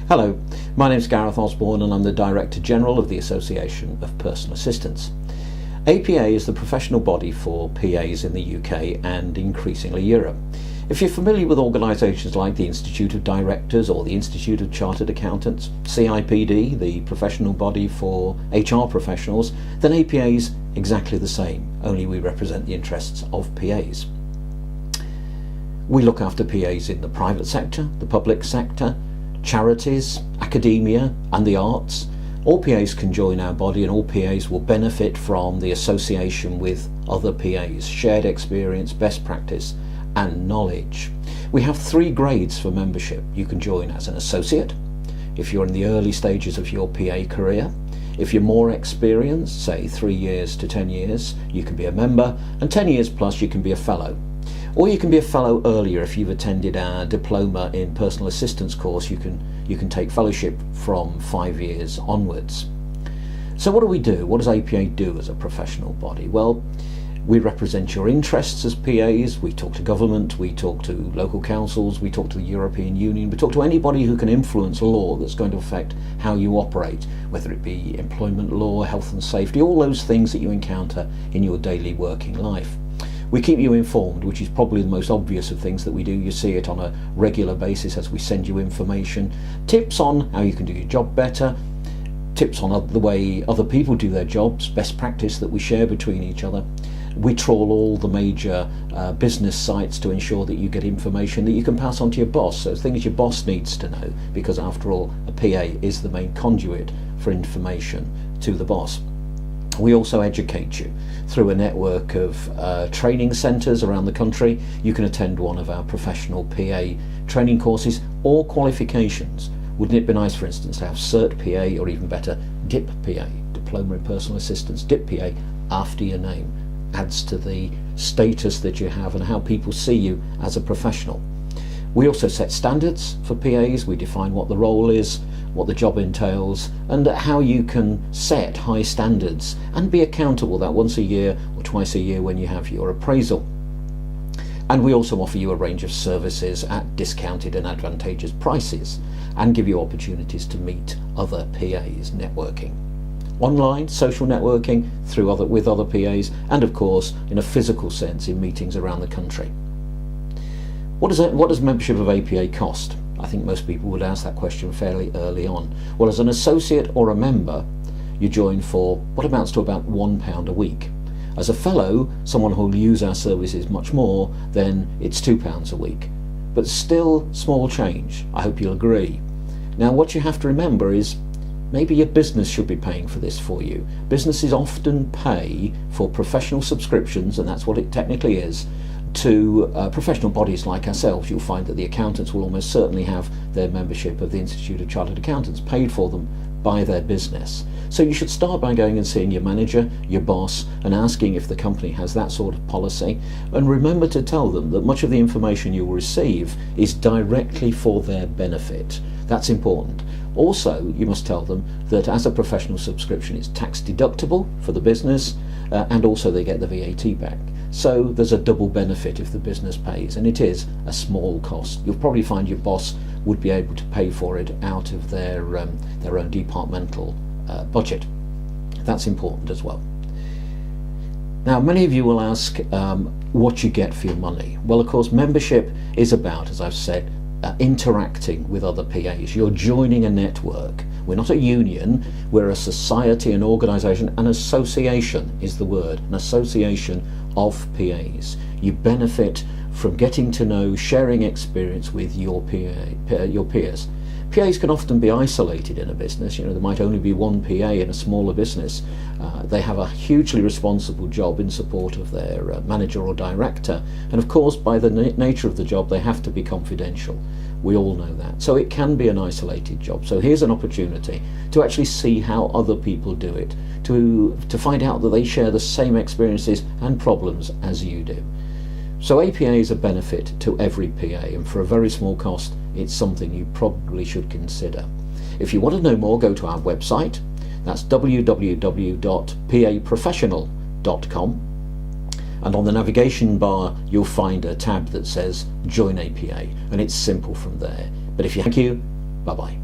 Hello, my name is Gareth Osborne and I'm the Director General of the Association of Personal Assistants. APA is the professional body for PAs in the UK and increasingly Europe. If you're familiar with organisations like the Institute of Directors or the Institute of Chartered Accountants, CIPD, the professional body for HR professionals, then APA is exactly the same, only we represent the interests of PAs. We look after PAs in the private sector, the public sector, charities, academia and the arts. All PAs can join our body and all PAs will benefit from the association with other PAs, shared experience, best practice and knowledge. We have 3 grades for membership. You can join as an associate, if you're in the early stages of your PA career. If you're more experienced, say 3 years to 10 years, you can be a member, and 10 years plus you can be a fellow. Or you can be a fellow earlier if you've attended our diploma in personal assistance course. You can take fellowship from 5 years onwards. So what do we do? What does APA do as a professional body? Well, we represent your interests as PAs. We talk to government, we talk to local councils, we talk to the European Union, we talk to anybody who can influence law that's going to affect how you operate, whether it be employment law, health and safety, all those things that you encounter in your daily working life. We keep you informed, which is probably the most obvious of things that we do. You see it on a regular basis as we send you information, tips on how you can do your job better, tips on the way other people do their jobs, best practice that we share between each other. We trawl all the major business sites to ensure that you get information that you can pass on to your boss, so things your boss needs to know, because after all, a PA is the main conduit for information to the boss. We also educate you through a network of training centres around the country. You can attend one of our professional PA training courses or qualifications. Wouldn't it be nice, for instance, to have Cert PA, or even better, DIP PA, Diploma in Personal Assistance, DIP PA, after your name? Adds to the status that you have and how people see you as a professional. We also set standards for PAs. We define what the role is, what the job entails, and how you can set high standards and be accountable that once a year or twice a year when you have your appraisal. And we also offer you a range of services at discounted and advantageous prices and give you opportunities to meet other PAs, networking. Online, social networking with other PAs, and of course in a physical sense in meetings around the country. What does membership of APA cost? I think most people would ask that question fairly early on. Well, as an associate or a member, you join for what amounts to about £1 a week. As a fellow, someone who will use our services much more, then it's £2 a week. But still small change, I hope you'll agree. Now what you have to remember is maybe your business should be paying for this for you. Businesses often pay for professional subscriptions, and that's what it technically is, to professional bodies like ourselves. You'll find that the accountants will almost certainly have their membership of the Institute of Chartered Accountants paid for them by their business. So you should start by going and seeing your manager, your boss, and asking if the company has that sort of policy. And remember to tell them that much of the information you will receive is directly for their benefit. That's important. Also, you must tell them that as a professional subscription, it's tax deductible for the business, and also they get the VAT back. So there's a double benefit if the business pays, and it is a small cost. You'll probably find your boss would be able to pay for it out of their own departmental budget. That's important as well. Now, many of you will ask what you get for your money. Well, of course, membership is about, as I've said, interacting with other PAs. You're joining a network. We're not a union, we're a society, an organisation. An association is the word, an association of PAs. You benefit from getting to know, sharing experience with your peers. PAs can often be isolated in a business. You know, there might only be one PA in a smaller business. They have a hugely responsible job in support of their manager or director, and of course by the nature of the job they have to be confidential. We all know that. So it can be an isolated job. So here's an opportunity to actually see how other people do it, to find out that they share the same experiences and problems as you do. So APA is a benefit to every PA, and for a very small cost it's something you probably should consider. If you want to know more, go to our website. That's www.paprofessional.com, and on the navigation bar you'll find a tab that says Join APA, and it's simple from there. But if you thank you, bye bye.